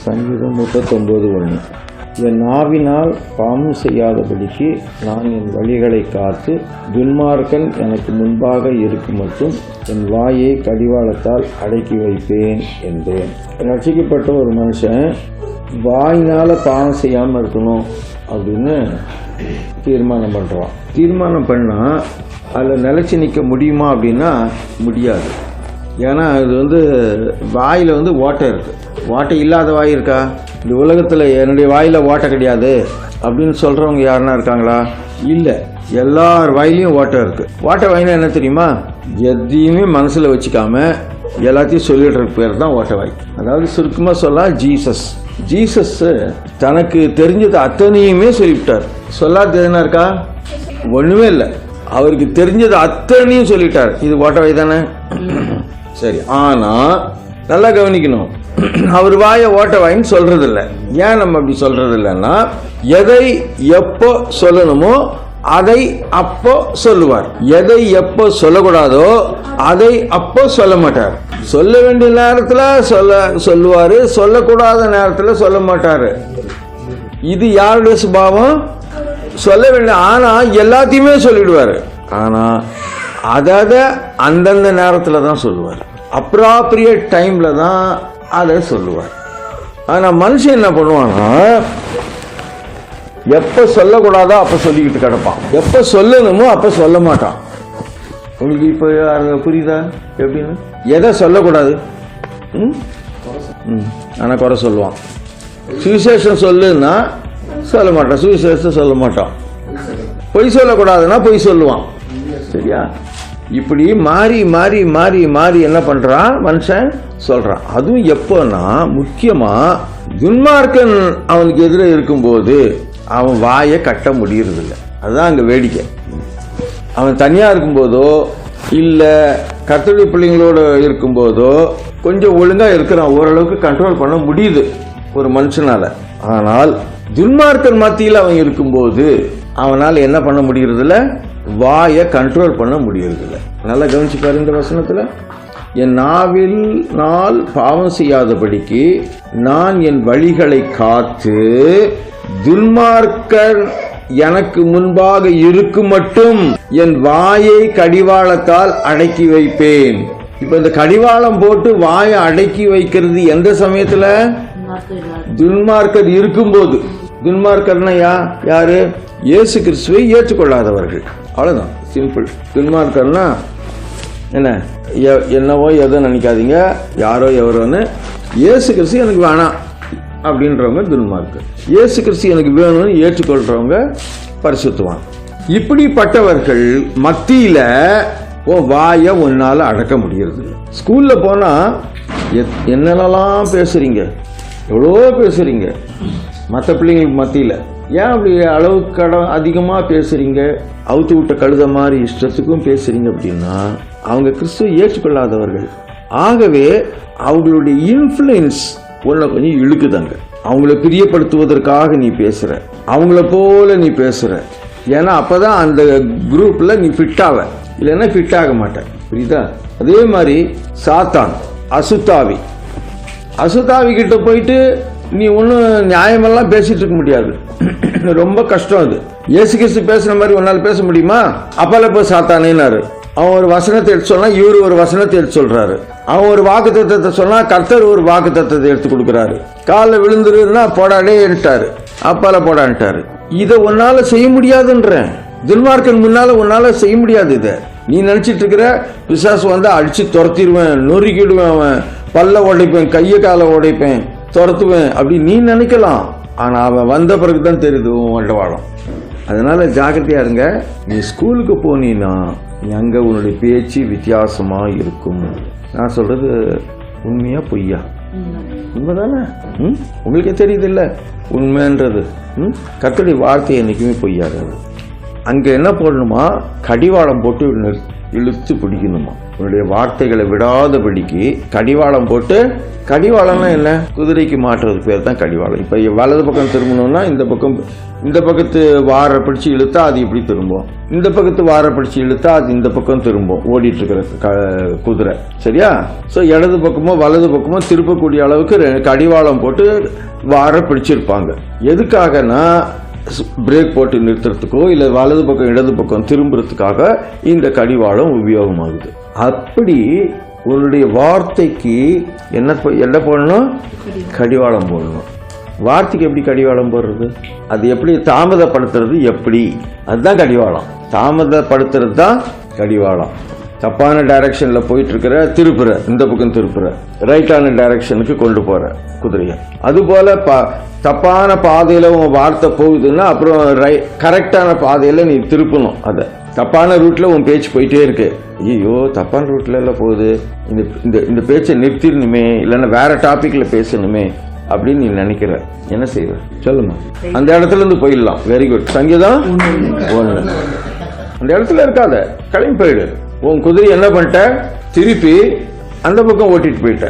சங்கீதம் 39:1. என் நாவினால் பாவம் செய்யாதபடிக்கு நான் என் வழிகளை காத்து துன்மார்க்கன் எனக்கு முன்பாக இருக்கும் மட்டும் என் வாயை கடிவாளத்தால் அடக்கி வைப்பேன் என்றேன். ரட்சிக்கப்பட்ட ஒரு மனுஷன் வாயினால் பாவம் செய்யாமல் இருக்கணும் அப்படின்னு தீர்மானம் பண்ணுறான். தீர்மானம் பண்ணால் அதில் நிலச்சி நிற்க முடியுமா அப்படின்னா முடியாது. ஏன்னா இது வாயில் ஓட்டை இருக்குது. ஓட்டை இல்லாத வாய் இருக்கா? இந்த உலகத்தில் என்னுடைய வாயில் ஓட்டை கிடையாது அப்படின்னு சொல்கிறவங்க யாருன்னா இருக்காங்களா? இல்லை. எல்லார் வாயிலையும் ஓட்டை இருக்குது. ஓட்டை வாயினா என்ன தெரியுமா? எதையுமே மனசில் வச்சுக்காம எல்லாத்தையும் சொல்லிடுற பேர் தான் ஓட்டை வாய். அதாவது சுருக்கமாக சொல்ல ஜீசஸ் தனக்கு தெரிஞ்சது அத்தனையுமே சொல்லிவிட்டார். சொல்லாத எதுனா இருக்கா? ஒன்றுமே இல்லை. அவருக்கு தெரிஞ்சது அத்தனையும் சொல்லிட்டார். இது ஓட்டை வாய் தானே? சரி. ஆனால் நல்லா கவனிக்கணும், அவர் வாயை ஓட்ட வாயின்னு சொல்றது இல்லை. ஏன் நம்ம அப்படி சொல்றது இல்லைன்னா, எதை எப்போ சொல்லணுமோ அதை அப்போ சொல்லுவார். எதை எப்போ சொல்லக்கூடாதோ அதை அப்போ சொல்ல மாட்டார். சொல்ல வேண்டிய நேரத்தில் சொல்லுவாரு, சொல்லக்கூடாத நேரத்தில் சொல்ல மாட்டாரு. இது யாருடைய சுபாவம்? சொல்ல வேண்டிய, ஆனா எல்லாத்தையுமே சொல்லிடுவாரு. ஆனா அதை அந்தந்த நேரத்தில் தான் சொல்லுவார். அப்ராப்ரியேட் டைம்ல தான் அதை சொல்லுவார். ஆனால் மனுஷன் என்ன பண்ணுவான்னா, எப்போ சொல்லக்கூடாதோ அப்போ சொல்லிக்கிட்டு கிடப்பான், எப்போ சொல்லணுமோ அப்போ சொல்ல மாட்டான். உங்களுக்கு இப்போ புரியுதா எப்படின்னு? எதை சொல்லக்கூடாது ஆனால் குறை சொல்லுவான். சுவிசேஷம் சொல்லுன்னா சொல்ல மாட்டான், சுவிசேஷம் சொல்ல மாட்டான். பொய் சொல்லக்கூடாதுன்னா பொய் சொல்லுவான். சரியா? இப்படி மாறி மாறி மாறி மாறி என்ன பண்றான் மனுஷன் சொல்றான். அதுவும் எப்போன்னா, முக்கியமா துன்மார்க்கன் அவனுக்கு எதிரே இருக்கும்போது அவன் வாயை கட்ட முடியறதில்லை. அதுதான் அங்க வேடிக்கை. அவன் தனியா இருக்கும்போதோ இல்ல கர்த்தருடைய பிள்ளைங்களோட இருக்கும்போதோ கொஞ்சம் ஒழுங்கா இருக்கிறான், ஓரளவுக்கு கண்ட்ரோல் பண்ண முடியுது ஒரு மனுஷனால. ஆனால் துன்மார்க்கன் மத்தியில் அவன் இருக்கும்போது அவனால் என்ன பண்ண முடியறதில்ல? வாயை கண்ட்ரோல் பண்ண முடியறதில்லை. நல்லா கவனிச்சு பாரு இந்த வசனத்துல. என் நாவினால் பாவம் செய்யாதபடிக்கு நான் என் வழிகளை காத்து துன்மார்க்கர் எனக்கு முன்பாக இருக்கும் மட்டும் என் வாயை கடிவாளத்தால் அடக்கி வைப்பேன். இப்ப இந்த கடிவாளம் போட்டு வாயை அடக்கி வைக்கிறது எந்த சமயத்துல? துன்மார்க்கர் இருக்கும்போது. துன்மார்க்கர்னா யாரு? இயேசு கிறிஸ்துவை ஏற்றுக்கொள்ளாதவர்கள். அவ்வளவுதான், சிம்பிள். துன்மார்க்கர்னா என்ன? என்னவோ எதோ நினைக்காதீங்க, யாரோ எவரோன்னு. இயேசு கிறிஸ்து எனக்கு வேணாம் அப்படின்றவங்க துன்மார்க்கர். இயேசு கிறிஸ்து எனக்கு வேணும்னு ஏற்றுக்கொள்றவங்க பரிசுத்தவான். இப்படிப்பட்டவர்கள் மத்தியில வாயை ஒன்னால அடக்க முடியறது. ஸ்கூல்ல போனா என்னென்னலாம் பேசுறீங்க, எவ்வளோ பேசுறீங்க மற்ற பிள்ளைங்களுக்கு மத்தியில். ஏன் அப்படி அளவுக்கு அதிகமாக பேசுறீங்க? அவுத்து விட்ட கழுத மாதிரி இஷ்டத்துக்கும் பேசுறீங்க அப்படின்னா அவங்க கிறிஸ்துவை ஏற்றுக்கொள்ளாதவர்கள். ஆகவே அவங்களுடைய இன்ஃப்ளூயன்ஸ் உன்னை கொஞ்சம் இழுக்குதாங்க. அவங்கள பிரியப்படுத்துவதற்காக நீ பேசுற, அவங்கள போல நீ பேசுற. ஏன்னா அப்பதான் அந்த குரூப்ல நீ ஃபிட் ஆவ, இல்லைன்னா ஃபிட் ஆக மாட்டேன். புரியுதா? அதே மாதிரி சாத்தான், அசுத்தாவி கிட்ட போயிட்டு நீ ஒன்றும் நியாயமெல்லாம் பேசிட்டு இருக்க முடியாது. ரொம்ப கஷ்டம் அது. இயேசு கிறிஸ்து பேசுற மாதிரி உன்னால் பேச முடியுமா? அப்பல போய் சாத்தானேனாரு. அவன் ஒரு வசனத்தை எடுத்து சொன்னா இவரு ஒரு வசனத்தை எடுத்து சொல்றாரு. அவன் ஒரு வாக்கு தத்துவத்தை சொன்னா கர்த்தர் ஒரு வாக்கு தத்துவத்தை எடுத்து கொடுக்குறாரு. காலில் விழுந்துருன்னா போடாடேன்ட்டாரு, அப்பால போடான்ட்டாரு. இதை உன்னால செய்ய முடியாதுன்ற துன்மார்க்கன் முன்னால உன்னால செய்ய முடியாது. இதை நீ நினைச்சிட்டு இருக்கிற பிசாசு அடிச்சு துரத்திடுவேன், நொறுக்கிடுவேன், அவன் பல்ல உடைப்பேன், கையை காலை உடைப்பேன், துரத்துவேன் அப்படி நீ நினைக்கலாம். ஆனா அவன் வந்த பிறகுதான் தெரியுது உன் வண்டவாளம். அதனால ஜாக்கிரதையா இருங்க. நீ ஸ்கூலுக்கு போனீன்னா அங்க உன்னுடைய பேச்சு வித்தியாசமா இருக்கும். நான் சொல்றது உண்மையா பொய்யா? உண்மைதானே? உங்களுக்கே தெரியுது இல்ல உண்மைன்றது. கர்த்தருடைய வார்த்தை என்னைக்குமே பொய்யாது. அங்க என்ன போடணுமா? கடிவாளம் போட்டு இழுத்து பிடிக்கணுமா. உன்னுடைய வார்த்தைகளை விடாதபடிக்கு கடிவாளம் போட்டு, கடிவாளம்னா என்ன? குதிரைக்கு மாற்றுறது பேர் தான் கடிவாளம். இப்போ வலது பக்கம் திரும்பணும்னா இந்த பக்கத்து வார பிடிச்சி இழுத்தா அது இப்படி திரும்பும், இந்த பக்கத்து வார பிடிச்சி இழுத்தா அது இந்த பக்கம் திரும்பும். ஓடிட்டு இருக்கிற குதிரை சரியா? ஸோ இடது பக்கமோ வலது பக்கமோ திருப்பக்கூடிய அளவுக்கு கடிவாளம் போட்டு வார பிடிச்சிருப்பாங்க. எதுக்காகனா பிரேக் போட்டு நிறுத்துறதுக்கோ இல்லை வலது பக்கம் இடது பக்கம் திரும்புறதுக்காக இந்த கடிவாளம் உபயோகமாகுது. அப்படி உன்னுடைய வார்த்தைக்கு என்ன போடணும்? கடிவாளம் போடணும். வார்த்தைக்கு எப்படி கடிவாளம் போடுறது? அது எப்படி தாமதப்படுத்துறது? எப்படி? அதுதான் கடிவாளம். தாமதப்படுத்துறது தான் கடிவாளம். தப்பான டைரக்ஷன்ல போயிட்டு இருக்கிற திருப்புற, இந்த பக்கம் திருப்புற, ரைட்டான டைரக்ஷனுக்கு கொண்டு போற குதிரைய. அதுபோல தப்பான பாதையில உன் வார்த்தை போகுதுன்னா அப்புறம் கரெக்டான பாதையில நீ திருப்பணும். அதை தப்பான ரூட்ல உன் பேச்சு போயிட்டே இருக்கு. ஐயோ தப்பான ரூட்ல எல்லாம் போகுது, இந்த பேச்சை நிறுத்திடணுமே, இல்லைன்னா வேற டாபிக்ல பேசணுமே அப்படின்னு நீ நினைக்கிற. என்ன செய்வ சொல்லுமா? அந்த இடத்துல இருந்து போயிடலாம். Very good. சங்கீதம் 1. அந்த இடத்துல இருக்காத, கிளம்பி போயிடு. உன் குதிரை என்ன பண்ணிட்ட? திருப்பி அந்த பக்கம் ஓட்டிட்டு போயிட்ட.